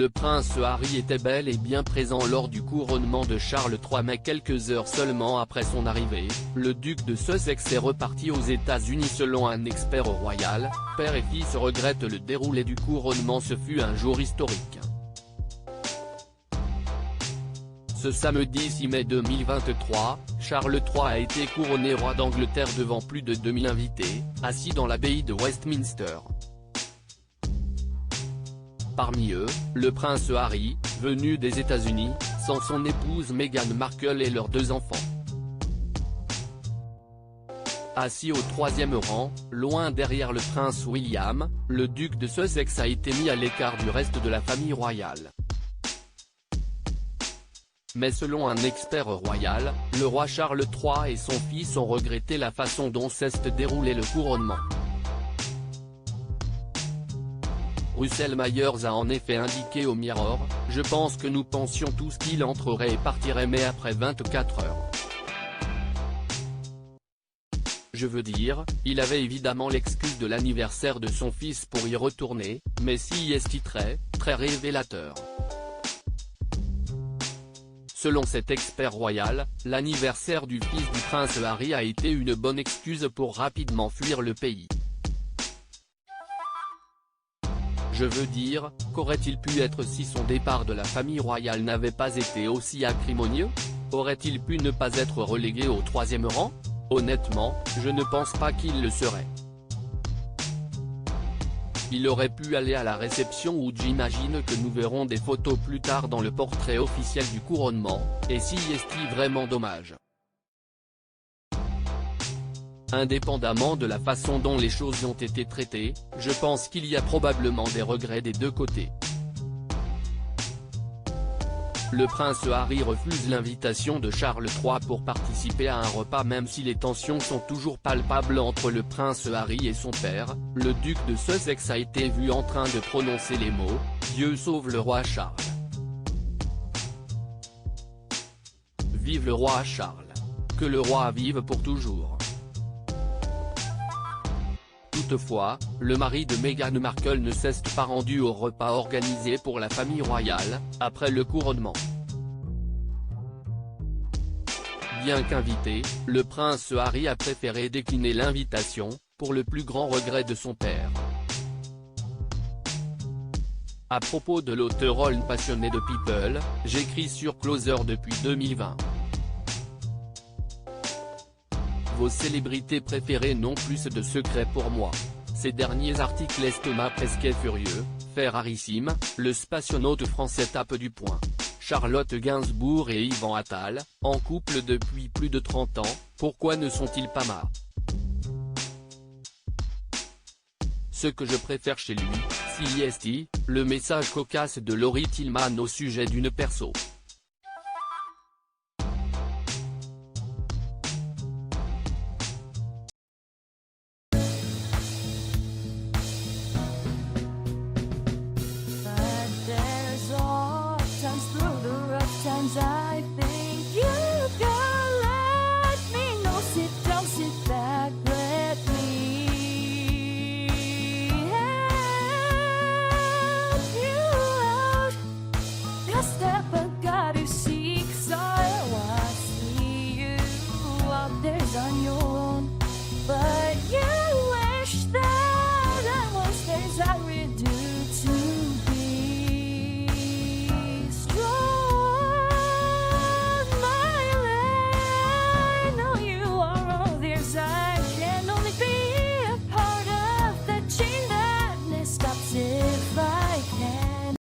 le prince Harry était bel et bien présent lors du couronnement de Charles III, mais quelques heures seulement après son arrivée, le duc de Sussex est reparti aux États-Unis. Selon un expert royal, père et fils regrettent le déroulé du couronnement. Ce fut un jour historique. Ce samedi 6 mai 2023, Charles III a été couronné roi d'Angleterre devant plus de 2000 invités, assis dans l'abbaye de Westminster. Parmi eux, le prince Harry, venu des États-Unis, sans son épouse Meghan Markle et leurs 2 enfants. Assis au 3e rang, loin derrière le prince William, le duc de Sussex a été mis à l'écart du reste de la famille royale. Mais selon un expert royal, le roi Charles III et son fils ont regretté la façon dont s'est déroulé le couronnement. Russell Myers a en effet indiqué au Mirror: « Je pense que nous pensions tous qu'il entrerait et partirait, mais après 24 heures. Je veux dire, il avait évidemment l'excuse de l'anniversaire de son fils pour y retourner, mais si est très révélateur. » Selon cet expert royal, l'anniversaire du fils du prince Harry a été une bonne excuse pour rapidement fuir le pays. Je veux dire, qu'aurait-il pu être si son départ de la famille royale n'avait pas été aussi acrimonieux? Aurait-il pu ne pas être relégué au 3e rang? Honnêtement, je ne pense pas qu'il le serait. Il aurait pu aller à la réception, où j'imagine que nous verrons des photos plus tard dans le portrait officiel du couronnement, et si est-il vraiment dommage. Indépendamment de la façon dont les choses ont été traitées, je pense qu'il y a probablement des regrets des 2 côtés. Le prince Harry refuse l'invitation de Charles III pour participer à un repas, même si les tensions sont toujours palpables entre le prince Harry et son père. Le duc de Sussex a été vu en train de prononcer les mots « Dieu sauve le roi Charles ». Vive le roi Charles. Que le roi vive pour toujours. Toutefois, le mari de Meghan Markle ne s'est pas rendu au repas organisé pour la famille royale, après le couronnement. Bien qu'invité, le prince Harry a préféré décliner l'invitation, pour le plus grand regret de son père. À propos de l'auteur passionné de People, j'écris sur Closer depuis 2020. Vos célébrités préférées n'ont plus de secrets pour moi. Ces derniers articles estomac presque furieux, Ferrarissime, le spationaute français tape du poing. Charlotte Gainsbourg et Yvan Attal, en couple depuis plus de 30 ans, pourquoi ne sont-ils pas mariés? Ce que je préfère chez lui, CST, le message cocasse de Laurie Tillman au sujet d'une perso. I think you can let me know. Sit down, sit back, let me help you out. The step I gotta seek, so I see you out there's on your